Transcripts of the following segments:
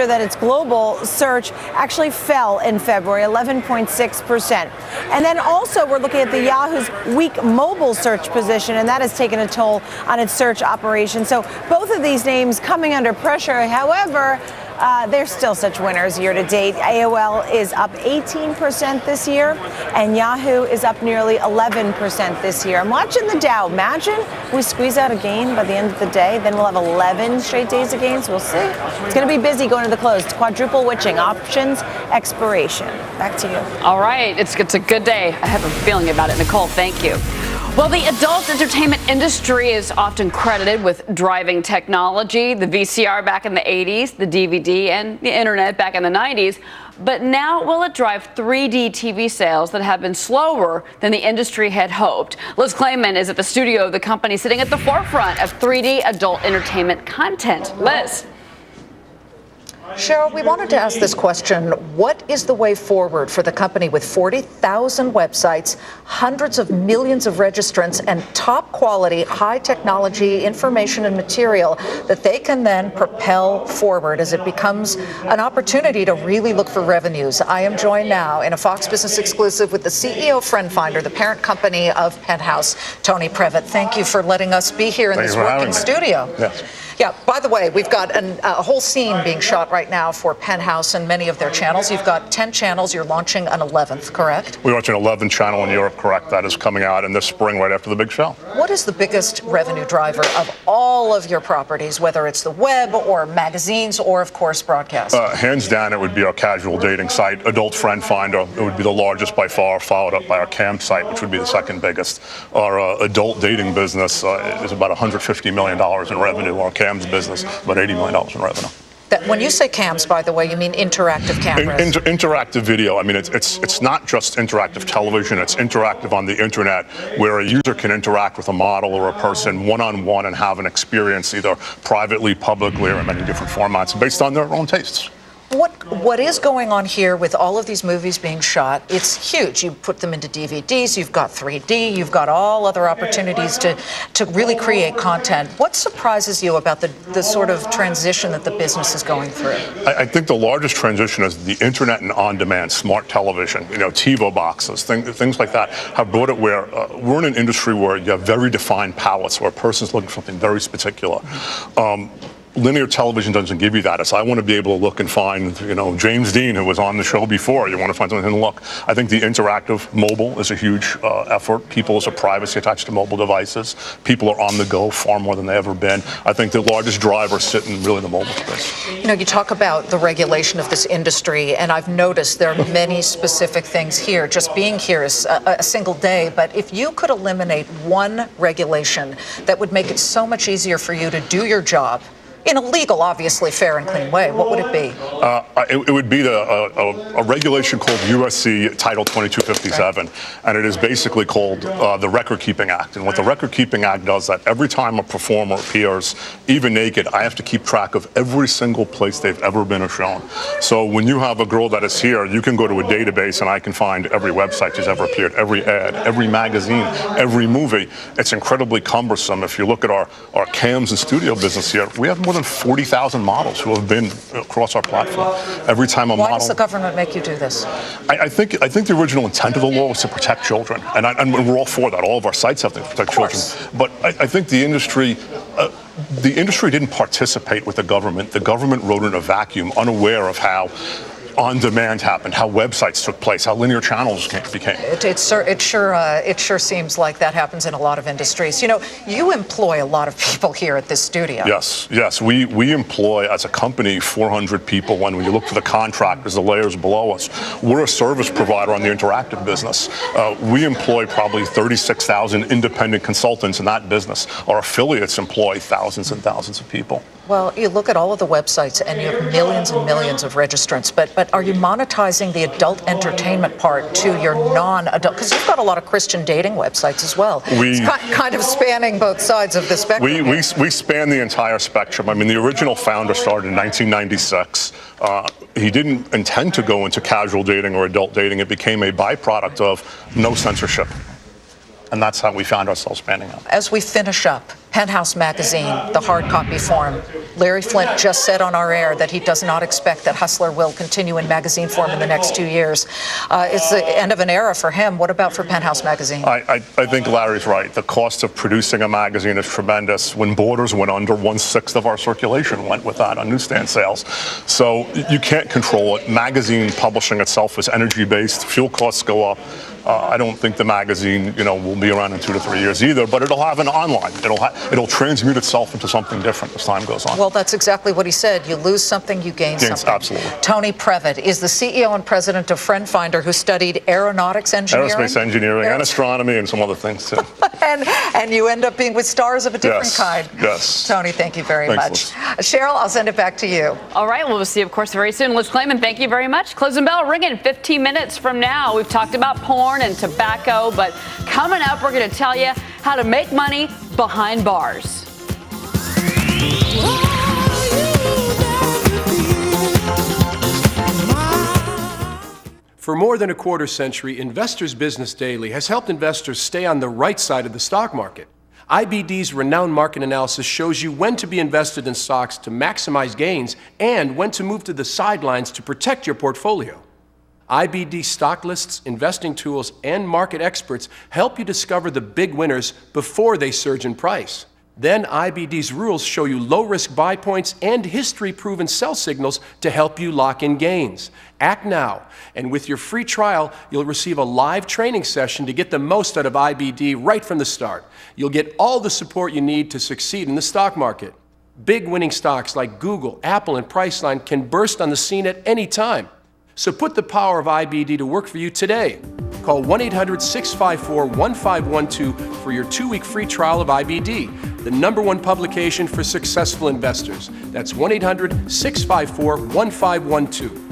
that its global search actually fell in February, 11.6%. And then also we're looking at the Yahoo's weak mobile search position, and that has taken a toll on its search operation. So both of these names coming under pressure. However, they're still such winners year to date. AOL is up 18% this year, and Yahoo is up nearly 11% this year. I'm watching the Dow. Imagine we squeeze out a gain by the end of the day, then we'll have 11 straight days of gains. We'll see. It's going to be busy going to the close. Quadruple witching, options expiration. Back to you. All right. It's a good day. I have a feeling about it. Nicole, thank you. Well, the adult entertainment industry is often credited with driving technology, the VCR back in the 80s, the DVD, and the internet back in the 90s. But now will it drive 3D TV sales that have been slower than the industry had hoped? Liz Clayman is at the studio of the company sitting at the forefront of 3D adult entertainment content. Liz. Cheryl, we wanted to ask this question. What is the way forward for the company with 40,000 websites, hundreds of millions of registrants, and top quality, high technology information and material that they can then propel forward as it becomes an opportunity to really look for revenues? I am joined now in a Fox Business exclusive with the CEO of Friend Finder, the parent company of Penthouse, Tony Previtt. Thank you for letting us be here in this working studio. Yes. Yeah, by the way, we've got a whole scene being shot right now for Penthouse and many of their channels. You've got 10 channels. You're launching an 11th, correct? We launched an 11th channel in Europe, correct. That is coming out in this spring right after the big show. What is the biggest revenue driver of all of your properties, whether it's the web or magazines or, of course, broadcast? Hands down, it would be our casual dating site, Adult Friend Finder. It would be the largest by far, followed up by our cam site, which would be the second biggest. Our adult dating business is about $150 million in revenue. Our cams business, about $80 million in revenue. When you say cams, by the way, you mean interactive cameras? Interactive video. I mean, it's not just interactive television. It's interactive on the internet, where a user can interact with a model or a person one-on-one and have an experience either privately, publicly, or in many different formats based on their own tastes. What is going on here with all of these movies being shot? It's huge. You put them into DVDs, you've got 3D, you've got all other opportunities to really create content. What surprises you about the sort of transition that the business is going through? I think the largest transition is the internet and on-demand, smart television, TiVo boxes, things like that have brought it where we're in an industry where you have very defined palettes, where a person's looking for something very particular. Linear television doesn't give you that. It's I want to be able to look and find, James Dean, who was on the show before. You want to find something to look. I think the interactive mobile is a huge effort. People's privacy attached to mobile devices. People are on the go far more than they've ever been. I think the largest driver sits in really the mobile space. You talk about the regulation of this industry, and I've noticed there are many specific things here. Just being here is a single day, but if you could eliminate one regulation that would make it so much easier for you to do your job, in a legal, obviously fair and clean way, what would it be? It would be a regulation called USC Title 2257, and it is basically called the Record Keeping Act. And what the Record Keeping Act does is that every time a performer appears, even naked, I have to keep track of every single place they've ever been shown. So when you have a girl that is here, you can go to a database and I can find every website she's ever appeared, every ad, every magazine, every movie. It's incredibly cumbersome. If you look at our cams and studio business here, we have more than 40,000 models who have been across our platform. Every time a model. Why does the government make you do this? I think the original intent of the law was to protect children, and we're all for that. All of our sites have to protect children. But I think the industry didn't participate with the government. The government wrote in a vacuum, unaware of how on-demand happened, how websites took place, how linear channels became. It sure seems like that happens in a lot of industries. You employ a lot of people here at this studio. Yes. We employ, as a company, 400 people. When you look for the contractors, the layers below us, we're a service provider on the interactive business. We employ probably 36,000 independent consultants in that business. Our affiliates employ thousands and thousands of people. Well, you look at all of the websites and you have millions and millions of registrants, but are you monetizing the adult entertainment part to your non-adult? Because you've got a lot of Christian dating websites as well. It's kind of spanning both sides of the spectrum. We span the entire spectrum. I mean, the original founder started in 1996. He didn't intend to go into casual dating or adult dating. It became a byproduct of no censorship. And that's how we found ourselves spanning out. As we finish up, Penthouse magazine, the hard copy form. Larry Flint just said on our air that he does not expect that Hustler will continue in magazine form in the next 2 years. It's the end of an era for him. What about for Penthouse magazine? I think Larry's right. The cost of producing a magazine is tremendous. When Borders went under, 1/6 of our circulation went with that on newsstand sales. So you can't control it. Magazine publishing itself is energy-based. Fuel costs go up. I don't think the magazine, will be around in 2 to 3 years either, but it'll have an online. It'll transmute itself into something different as time goes on. Well, that's exactly what he said. You lose something, you gain something. Absolutely. Tony Previtt is the CEO and president of Friend Finder, who studied aeronautics engineering. Aerospace engineering and astronomy and some other things too. and you end up being with stars of a different kind. Yes. Tony, thank you very Thanks, much. Cheryl, I'll send it back to you. All right, well, we'll see you, of course, very soon. Liz Clayman, thank you very much. Closing bell ringing 15 minutes from now. We've talked about porn and tobacco, but coming up, we're going to tell you how to make money behind bars. For more than a quarter century, Investors Business Daily has helped investors stay on the right side of the stock market. IBD's renowned market analysis shows you when to be invested in stocks to maximize gains and when to move to the sidelines to protect your portfolio. IBD stock lists, investing tools, and market experts help you discover the big winners before they surge in price. Then IBD's rules show you low-risk buy points and history-proven sell signals to help you lock in gains. Act now, and with your free trial, you'll receive a live training session to get the most out of IBD right from the start. You'll get all the support you need to succeed in the stock market. Big winning stocks like Google, Apple, and Priceline can burst on the scene at any time. So put the power of IBD to work for you today. Call 1-800-654-1512 for your 2-week free trial of IBD, the #1 publication for successful investors. That's 1-800-654-1512.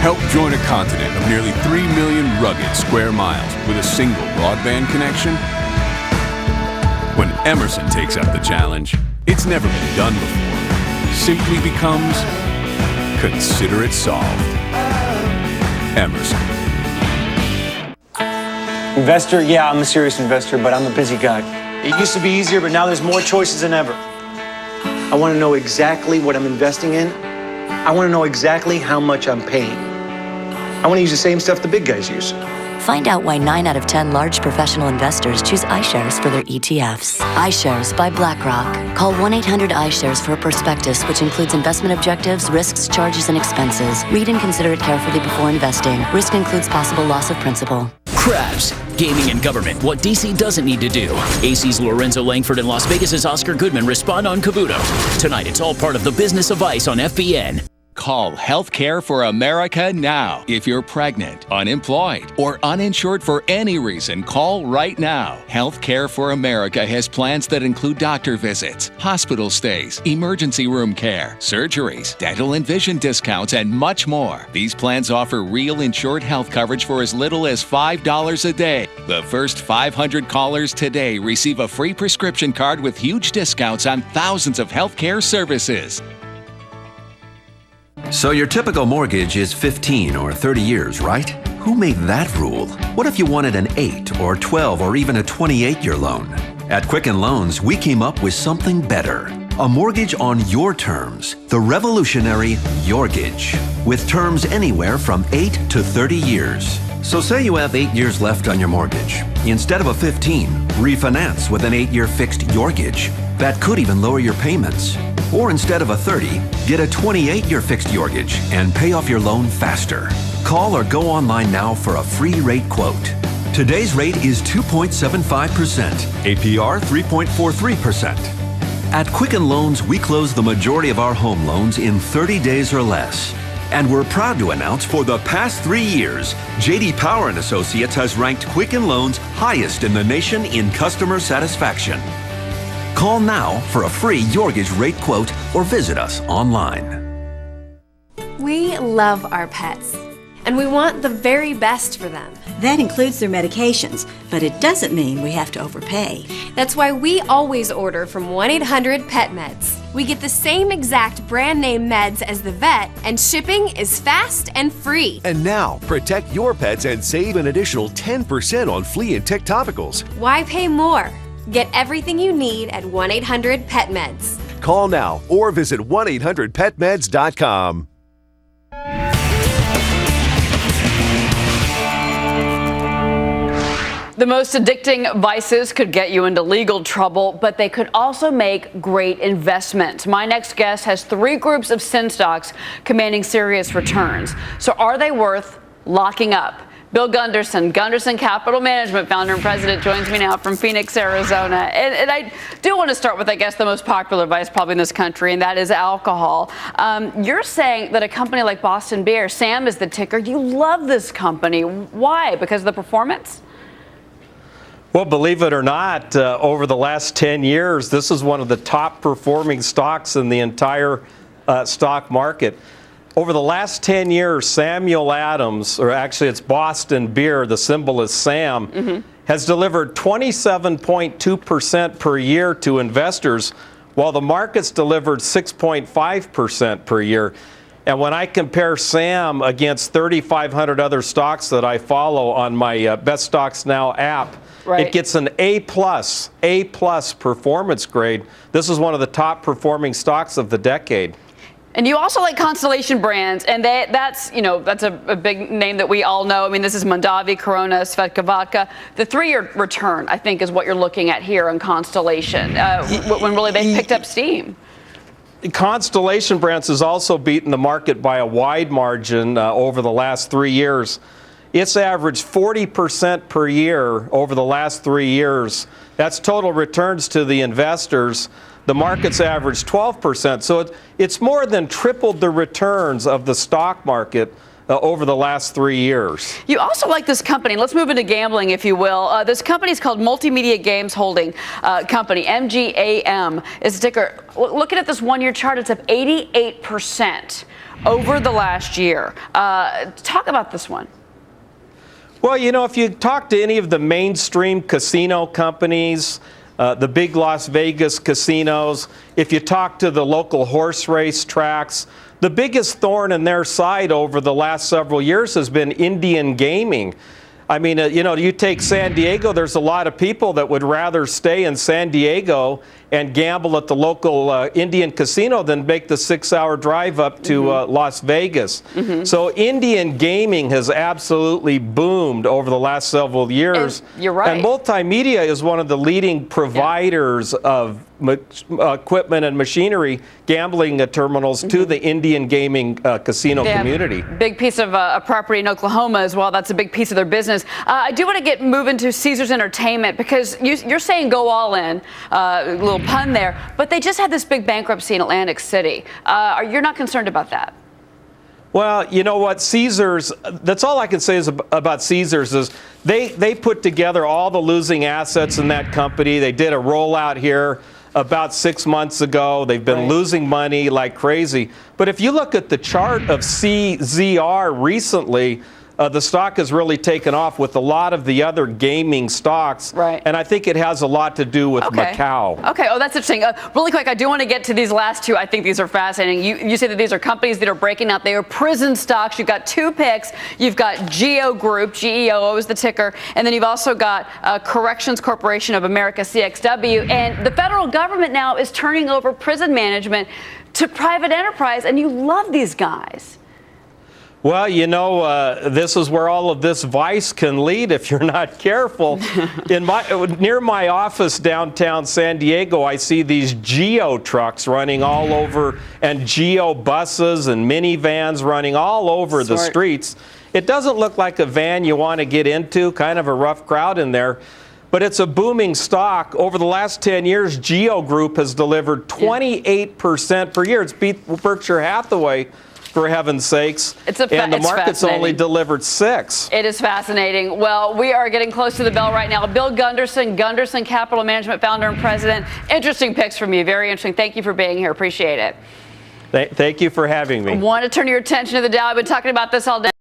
Help join a continent of nearly 3 million rugged square miles with a single broadband connection? When Emerson takes up the challenge, it's never been done before. Simply becomes, consider it solved. Emerson. Investor? Yeah, I'm a serious investor, but I'm a busy guy. It used to be easier, but now there's more choices than ever. I want to know exactly what I'm investing in. I want to know exactly how much I'm paying. I want to use the same stuff the big guys use. Find out why 9 out of 10 large professional investors choose iShares for their ETFs. iShares by BlackRock. Call 1-800-iShares for a prospectus, which includes investment objectives, risks, charges, and expenses. Read and consider it carefully before investing. Risk includes possible loss of principal. Crabs, gaming and government, what DC doesn't need to do. AC's Lorenzo Langford and Las Vegas's Oscar Goodman respond on Cavuto. Tonight, it's all part of the business of ice on FBN. Call Healthcare for America now. If you're pregnant, unemployed, or uninsured for any reason, call right now. Healthcare for America has plans that include doctor visits, hospital stays, emergency room care, surgeries, dental and vision discounts, and much more. These plans offer real insured health coverage for as little as $5 a day. The first 500 callers today receive a free prescription card with huge discounts on thousands of healthcare services. So your typical mortgage is 15 or 30 years, right? Who made that rule? What if you wanted an 8 or 12 or even a 28-year loan? At Quicken Loans, we came up with something better. A mortgage on your terms, the revolutionary Yorgage, with terms anywhere from 8 to 30 years. So say you have 8 years left on your mortgage. Instead of a 15, refinance with an 8-year fixed Yorgage. That could even lower your payments. Or instead of a 30, get a 28-year fixed Yorgage and pay off your loan faster. Call or go online now for a free rate quote. Today's rate is 2.75%, APR 3.43%. At Quicken Loans, we close the majority of our home loans in 30 days or less. And we're proud to announce for the past 3 years, J.D. Power & Associates has ranked Quicken Loans highest in the nation in customer satisfaction. Call now for a free Yorgage rate quote or visit us online. We love our pets. and we want the very best for them. That includes their medications, but it doesn't mean we have to overpay. That's why we always order from 1-800-PET-MEDS. We get the same exact brand name meds as the vet, and shipping is fast and free. And now, protect your pets and save an additional 10% on flea and tick topicals. Why pay more? Get everything you need at 1-800-PET-MEDS. Call now or visit 1-800-PetMeds.com. The most addicting vices could get you into legal trouble, but they could also make great investments. My next guest has 3 groups of sin stocks commanding serious returns. So are they worth locking up? Bill Gunderson, Gunderson Capital Management founder and president, joins me now from Phoenix, Arizona. And I do want to start with, I guess, the most popular vice probably in this country, and that is alcohol. You're saying that a company like Boston Beer, SAM is the ticker, you love this company. Why? Because of the performance? Well, believe it or not, over the last 10 years, this is one of the top performing stocks in the entire stock market. Over the last 10 years, Samuel Adams, or actually it's Boston Beer, the symbol is SAM, has delivered 27.2% per year to investors, while the market's delivered 6.5% per year. And when I compare SAM against 3,500 other stocks that I follow on my Best Stocks Now app, it gets an A+ performance grade. This is one of the top performing stocks of the decade. And you also like Constellation Brands, and that's a big name that we all know. I mean, this is Mondavi, Corona, Svedka Vodka. The 3-year return, I think, is what you're looking at here on Constellation, when really they've picked up steam. Constellation Brands has also beaten the market by a wide margin over the last 3 years. It's averaged 40% per year over the last 3 years. That's total returns to the investors. The market's averaged 12%. So it's more than tripled the returns of the stock market over the last 3 years. You also like this company. Let's move into gambling, if you will. This company is called Multimedia Games Holding Company, MGAM is the ticker. Looking at this 1-year chart, it's up 88% over the last year. Talk about this one. Well, if you talk to any of the mainstream casino companies, the big Las Vegas casinos, if you talk to the local horse race tracks, the biggest thorn in their side over the last several years has been Indian gaming. I mean, you take San Diego, there's a lot of people that would rather stay in San Diego and gamble at the local Indian casino than make the 6-hour drive up to Las Vegas. So Indian gaming has absolutely boomed over the last several years. And you're right. And multimedia is one of the leading providers of equipment and machinery, gambling terminals to the Indian gaming casino community. Big piece of property in Oklahoma as well. That's a big piece of their business. I do want to move into Caesars Entertainment, because you're saying go all in, a little pun there, but they just had this big bankruptcy in Atlantic City. You're not concerned about that? Well, you know what, Caesars, that's all I can say is about Caesars is they put together all the losing assets in that company. They did a rollout here about 6 months ago. They've been losing money like crazy. But if you look at the chart of CZR recently, the stock has really taken off with a lot of the other gaming stocks. And I think it has a lot to do with Macau. Okay, that's interesting. Really quick, I do want to get to these last two. I think these are fascinating. You say that these are companies that are breaking out. They are prison stocks. You've got 2 picks. You've got GEO Group, GEO is the ticker, and then you've also got Corrections Corporation of America, CXW. And the federal government now is turning over prison management to private enterprise, and you love these guys. Well, this is where all of this vice can lead if you're not careful. Near my office downtown San Diego, I see these GEO trucks running all over, and GEO buses and minivans running all over the streets. It doesn't look like a van you want to get into, kind of a rough crowd in there. But it's a booming stock. Over the last 10 years, GEO Group has delivered 28% per year. It's beat Berkshire Hathaway, for heaven's sakes. And the market's only delivered 6%. It is fascinating. Well, we are getting close to the bell right now. Bill Gunderson, Gunderson Capital Management founder and president. Interesting picks from you. Very interesting. Thank you for being here. Appreciate it. Thank you for having me. I want to turn your attention to the Dow. I've been talking about this all day.